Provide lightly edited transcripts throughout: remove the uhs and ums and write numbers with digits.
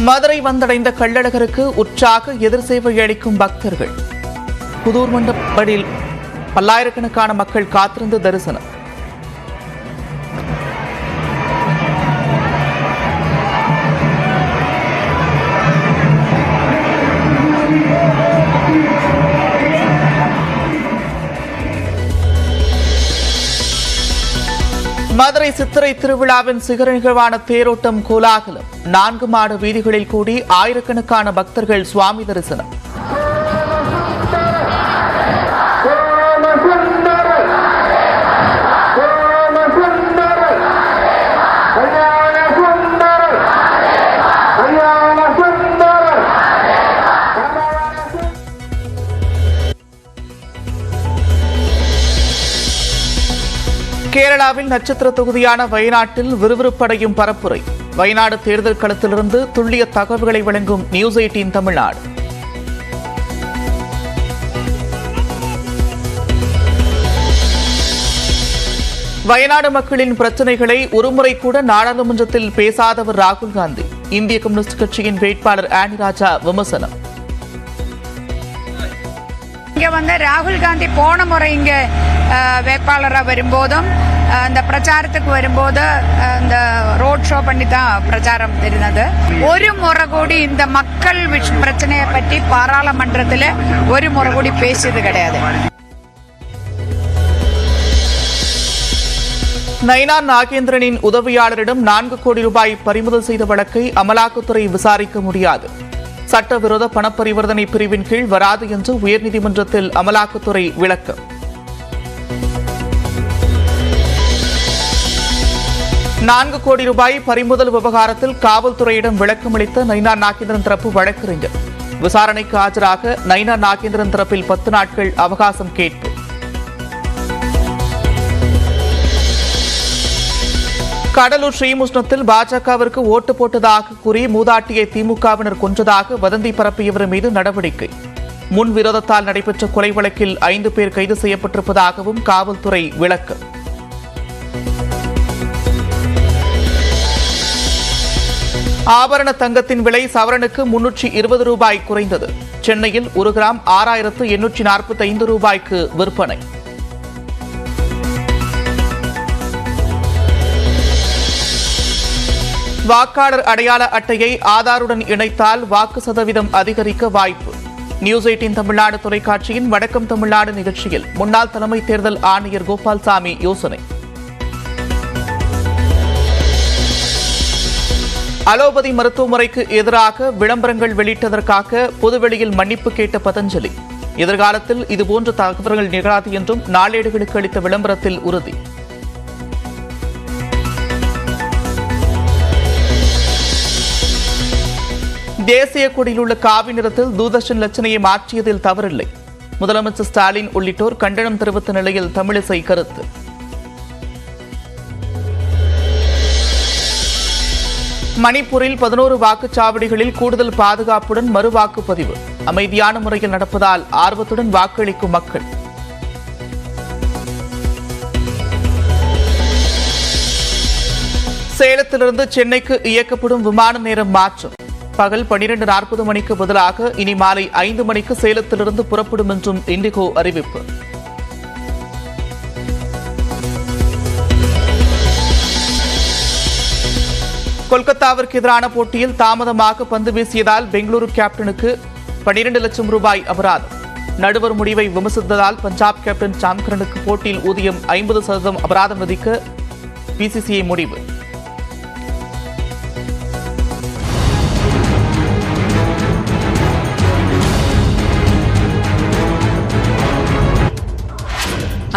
மதுரை வந்தடைந்த கள்ளழகருக்கு உற்சாக எதிர் சேவை அளிக்கும் பக்தர்கள். புதூர் மண்டபத்தில் பல்லாயிரக்கணக்கான மக்கள் காத்திருந்து தரிசனம். மதுரை சித்திரை திருவிழாவின் சிகர நிகழ்வான தேரோட்டம் கோலாகலம். 4 மாட வீதிகளில் கூடி ஆயிரக்கணக்கான பக்தர்கள் சுவாமி தரிசனம். கேரளாவில் நட்சத்திர தொகுதியான வயநாட்டில் விறுவிறுப்படையும் பரப்புரை. வயநாடு தேர்தல் களத்திலிருந்து துல்லிய தகவல்களை வழங்கும் நியூஸ் 18 தமிழ்நாடு. வயநாடு மக்களின் பிரச்சினைகளை ஒருமுறை கூட நாடாளுமன்றத்தில் பேசாதவர் ராகுல் காந்தி. இந்திய கம்யூனிஸ்ட் கட்சியின் வேட்பாளர் ஆனி ராஜா விமர்சனம். இங்க ராகுல் காந்தி போன முறை இங்க வேட்பாளராக வரும்போதும் அந்த பிரச்சாரத்துக்கு வரும்போது இந்த ரோட் ஷோ பண்ணி தான் பிரச்சாரம் இருந்தது. ஒரு முறை கூடி இந்த மக்கள் பிரச்சனையை பற்றி பாராளுமன்றத்தில் ஒரு முறை கூடி பேசியது கிடையாது. நயினார் நாகேந்திரனின் உதவியாளரிடம் 4 கோடி ரூபாய் பறிமுதல் செய்த வழக்கை அமலாக்கத்துறை விசாரிக்க முடியாது. சட்டவிரோத பணப்பரிவர்த்தனை பிரிவின் கீழ் வராது என்று உயர்நீதிமன்றத்தில் அமலாக்கத்துறை விளக்கம். $4 கோடி ரூபாய் பறிமுதல் விவகாரத்தில் காவல்துறையிடம் விளக்கமளித்த நயினார் நாகேந்திரன் தரப்பு வழக்கறிஞர். விசாரணைக்கு ஆஜராக நயினார் நாகேந்திரன் தரப்பில் 10 நாட்கள் அவகாசம் கேட்பு. கடலூர் ஸ்ரீமுஷ்ணத்தில் பாஜகவிற்கு ஓட்டு போட்டதாக கூறி மூதாட்டியை திமுகவினர் கொன்றதாக வதந்தி பரப்பியவர் மீது நடவடிக்கை. முன் விரோதத்தால் நடைபெற்ற கொலை வழக்கில் 5 பேர் கைது செய்யப்பட்டிருப்பதாகவும் காவல்துறை விளக்கம். ஆபரண தங்கத்தின் விலை சவரனுக்கு 320 ரூபாய் குறைந்தது. சென்னையில் 1 கிராம் 6845 ரூபாய்க்கு விற்பனை. வாக்காளர் அடையாள அட்டையை ஆதாருடன் இணைத்தால் வாக்கு சதவீதம் அதிகரிக்க வாய்ப்பு. நியூஸ் 18 தமிழ்நாடு தொலைக்காட்சியின் வணக்கம் தமிழ்நாடு நிகழ்ச்சியில் முன்னாள் தலைமை தேர்தல் ஆணையர் கோபால்சாமி யோசனை. அலோபதி மருத்துவ முறைக்கு எதிராக விளம்பரங்கள் வெளியிட்டதற்காக பொதுவெளியில் மன்னிப்பு கேட்ட பதஞ்சலி. எதிர்காலத்தில் இதுபோன்ற தகவல்கள் நிகழாது என்றும் நாளேடுகளுக்கு அளித்த விளம்பரத்தில் உறுதி. தேசிய கொடியில் உள்ள காவி நிறத்தில் தூர்தர்ஷன் லட்சணையை மாற்றியதில் தவறில்லை. முதலமைச்சர் ஸ்டாலின் உள்ளிட்டோர் கண்டனம் தெரிவித்த நிலையில் தமிழிசை கருத்து. மணிப்பூரில் 11 வாக்குச்சாவடிகளில் கூடுதல் பாதுகாப்புடன் மறுவாக்குப்பதிவு. அமைதியான முறையில் நடப்பதால் ஆர்வத்துடன் வாக்களிக்கும் மக்கள். சேலத்திலிருந்து சென்னைக்கு இயக்கப்படும் விமான நேரம் மாற்றம். பகல் 12:40 மணிக்கு பதிலாக இனி மாலை 5 மணிக்கு சேலத்திலிருந்து புறப்படும் என்றும் இண்டிகோ அறிவிப்பு. கொல்கத்தாவிற்கு எதிரான போட்டியில் தாமதமாக பந்து வீசியதால் பெங்களூரு கேப்டனுக்கு 12 லட்சம் ரூபாய் அபராதம். நடுவர் முடிவை விமர்சித்ததால் பஞ்சாப் கேப்டன் சாம்கரனுக்கு போட்டியில் ஊதியம் 50% அபராதம் விதிக்க பிசிசிஐ முடிவு.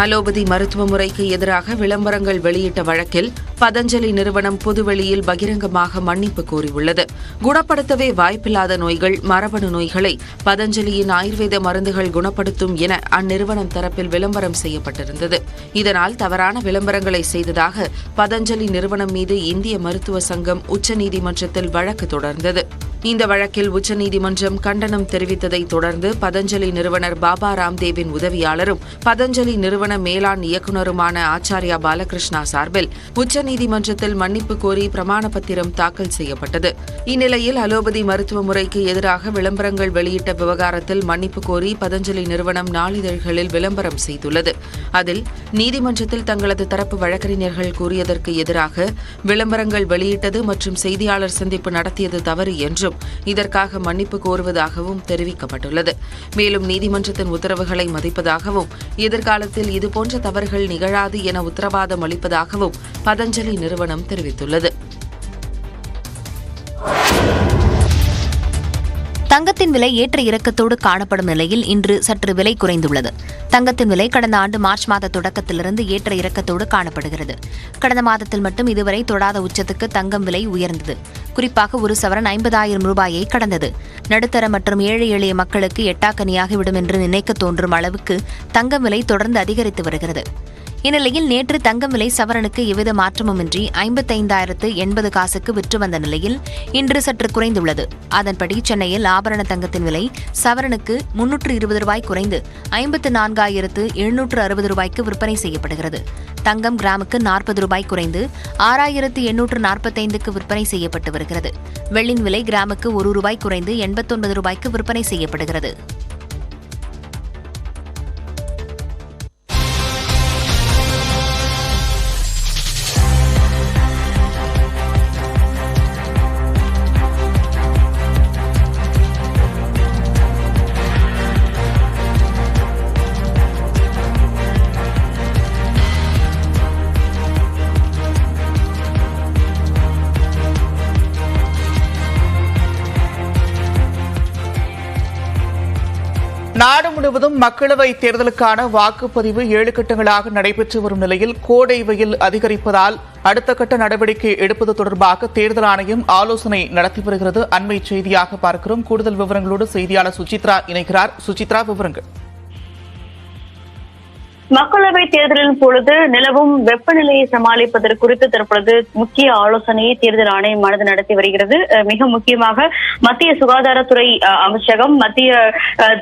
அலோபதி மருத்துவ முறைக்கு எதிராக விளம்பரங்கள் வெளியிட்ட வழக்கில் பதஞ்சலி நிறுவனம் பொதுவெளியில் பகிரங்கமாக மன்னிப்பு கோரியுள்ளது. குணப்படுத்தவே வாய்ப்பில்லாத நோய்கள், மரபணு நோய்களை பதஞ்சலியின் ஆயுர்வேத மருந்துகள் குணப்படுத்தும் என அந்நிறுவனம் தரப்பில் விளம்பரம் செய்யப்பட்டிருந்தது. இதனால் தவறான விளம்பரங்களை செய்ததாக பதஞ்சலி நிறுவனம் மீது இந்திய மருத்துவ சங்கம் உச்சநீதிமன்றத்தில் வழக்கு தொடர்ந்தது. இந்த வழக்கில் உச்சநீதிமன்றம் கண்டனம் தெரிவித்ததை தொடர்ந்து பதஞ்சலி நிறுவனர் பாபா ராம்தேவின் உதவியாளரும் பதஞ்சலி நிறுவன மேலாண் இயக்குநருமான ஆச்சாரியா பாலகிருஷ்ணா சார்பில் உச்சநீதிமன்றத்தில் மன்னிப்பு கோரி பிரமாண பத்திரம் தாக்கல் செய்யப்பட்டது. இந்நிலையில் அலோபதி மருத்துவ முறைக்கு எதிராக விளம்பரங்கள் வெளியிட்ட விவகாரத்தில் மன்னிப்பு கோரி பதஞ்சலி நிறுவனம் நாளிதழ்களில் விளம்பரம் செய்துள்ளது. அதில் நீதிமன்றத்தில் தங்களது தரப்பு வழக்கறிஞர்கள் கூறியதற்கு எதிராக விளம்பரங்கள் வெளியிட்டது மற்றும் செய்தியாளர் சந்திப்பு நடத்தியது தவறு என்றும் இதற்காக மன்னிப்பு கோருவதாகவும் தெரிவிக்கப்பட்டுள்ளது. மேலும் நீதிமன்றத்தின் உத்தரவுகளை மதிப்பதாகவும் எதிர்காலத்தில் இதுபோன்ற தவறுகள் நிகழாது என உத்தரவாதம் அளிப்பதாகவும் பதஞ்சலி நிறுவனம் தெரிவித்துள்ளது. தங்கத்தின் விலை ஏற்ற இறக்கத்தோடு காணப்படும் நிலையில் இன்று சற்று விலை குறைந்துள்ளது. தங்கத்தின் விலை கடந்த ஆண்டு மார்ச் மாத தொடக்கத்திலிருந்து ஏற்ற இறக்கத்தோடு காணப்படுகிறது. கடந்த மாதத்தில் மட்டும் இதுவரை தொடாத உச்சத்துக்கு தங்கம் விலை உயர்ந்தது. குறிப்பாக ஒரு சவரன் 50,000 ரூபாயை கடந்தது. நடுத்தர மற்றும் ஏழை எளிய மக்களுக்கு எட்டாக்கனியாகிவிடும் என்று நினைக்க தோன்றும் அளவுக்கு தங்கம் விலை தொடர்ந்து அதிகரித்து வருகிறது. இந்நிலையில் நேற்று தங்கம் விலை சவரனுக்கு எவ்வித மாற்றமுமின்றி 55,080 காசுக்கு விற்று வந்த நிலையில் இன்று சற்று குறைந்துள்ளது. அதன்படி சென்னையில் ஆபரண தங்கத்தின் விலை சவரனுக்கு 320 ரூபாய் குறைந்து 54,760 ரூபாய்க்கு விற்பனை செய்யப்படுகிறது. தங்கம் கிராமுக்கு 40 ரூபாய் குறைந்து 6,845க்கு விற்பனை செய்யப்பட்டு வருகிறது. வெள்ளியின் விலை கிராமுக்கு 1 ரூபாய் குறைந்து 89 ரூபாய்க்கு விற்பனை செய்யப்படுகிறது. நாடு முழுவதும் மக்களவைத் தேர்தலுக்கான வாக்குப்பதிவு 7 கட்டங்களாக நடைபெற்று வரும் நிலையில் கோடை வெயில் அதிகரிப்பதால் அடுத்த கட்ட நடவடிக்கை எடுப்பது தொடர்பாக தேர்தல் ஆணையம் ஆலோசனை நடத்தி வருகிறது. அண்மை செய்தியாக பார்க்கிறோம். கூடுதல் விவரங்களோடு செய்தியாளர் சுசித்ரா இணைக்கிறார். சுசித்ரா, விவரங்கள். மக்களவை தேர்தலின் பொழுது நிலவும் வெப்பநிலையை சமாளிப்பதற்கு குறித்து தற்பொழுது முக்கிய ஆலோசனையை தேர்தல் ஆணையமானது நடத்தி வருகிறது. மிக முக்கியமாக மத்திய சுகாதாரத்துறை அமைச்சகம், மத்திய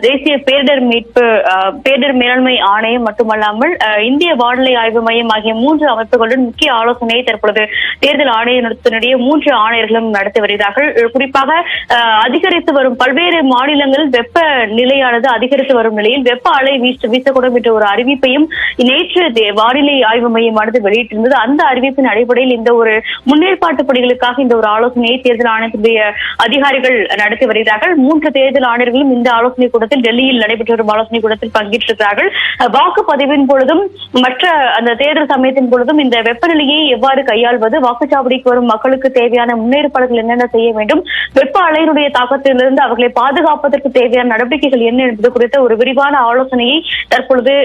தேசிய பேரிடர் மேலாண்மை ஆணையம் மட்டுமல்லாமல் இந்திய வானிலை ஆய்வு மையம் ஆகிய 3 அமைப்புகளுடன் முக்கிய ஆலோசனையை தற்பொழுது தேர்தல் ஆணையத்தினுடைய 3 ஆணையர்களும் நடத்தி வருகிறார்கள். குறிப்பாக அதிகரித்து வரும் பல்வேறு மாநிலங்களில் வெப்ப நிலையானது அதிகரித்து வரும் நிலையில் வெப்ப அலை வீசக்கூடும் என்ற ஒரு அறிவிப்பையும் நேற்று வானிலை ஆய்வு மையமானது வெளியிட்டிருந்தது. அந்த அறிவிப்பின் அடிப்படையில் இந்த ஒரு முன்னேற்பாட்டு பணிகளுக்காக இந்த ஒரு ஆலோசனையை தேர்தல் ஆணையத்துடைய அதிகாரிகள் நடத்தி வருகிறார்கள். 3 தேர்தல் ஆணையர்களும் இந்த ஆலோசனை கூட்டத்தில் டெல்லியில் நடைபெற்ற வரும் ஆலோசனை கூட்டத்தில் பங்கேற்றிருக்கிறார்கள். வாக்குப்பதிவின் பொழுதும் மற்ற அந்த தேர்தல் சமயத்தின் பொழுதும் இந்த வெப்பநிலையை எவ்வாறு கையாள்வது, வாக்குச்சாவடிக்கு வரும் மக்களுக்கு தேவையான முன்னேற்பாடுகள் என்னென்ன செய்ய வேண்டும், வெப்ப அலையினுடைய தாக்கத்திலிருந்து அவர்களை பாதுகாப்பதற்கு தேவையான நடவடிக்கைகள் என்ன என்பது குறித்த ஒரு விரிவான ஆலோசனையை தற்பொழுது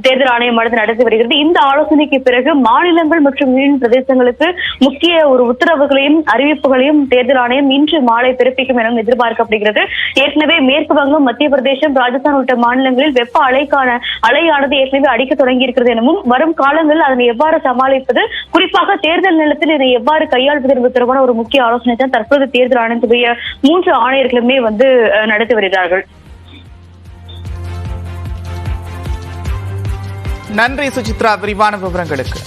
தேர்தல் ஆணையமானது நடத்தி வருகிறது. இந்த ஆலோசனைக்கு பிறகு மாநிலங்கள் மற்றும் யூனியன் பிரதேசங்களுக்கு முக்கிய ஒரு உத்தரவுகளையும் அறிவிப்புகளையும் தேர்தல் ஆணையம் இன்று மாலை பிறப்பிக்கும் என எதிர்பார்க்கப்படுகிறது. ஏற்கனவே மேற்கு வங்கம், மத்திய பிரதேசம், ராஜஸ்தான் உள்ளிட்ட மாநிலங்களில் வெப்ப அலையானது ஏற்கனவே அடிக்க தொடங்கி இருக்கிறது எனவும் வரும் காலங்களில் அதனை எவ்வாறு சமாளிப்பது, குறிப்பாக தேர்தல் நிலத்தில் இதை எவ்வாறு கையாள்வது என்பது தொடர்பான ஒரு முக்கிய ஆலோசனை தான் தற்போது தேர்தல் ஆணையத்துடைய 3 ஆணையர்களுமே நடத்தி வருகிறார்கள். நன்றி சுசித்ரா, விரிவான விவரங்களுக்கு.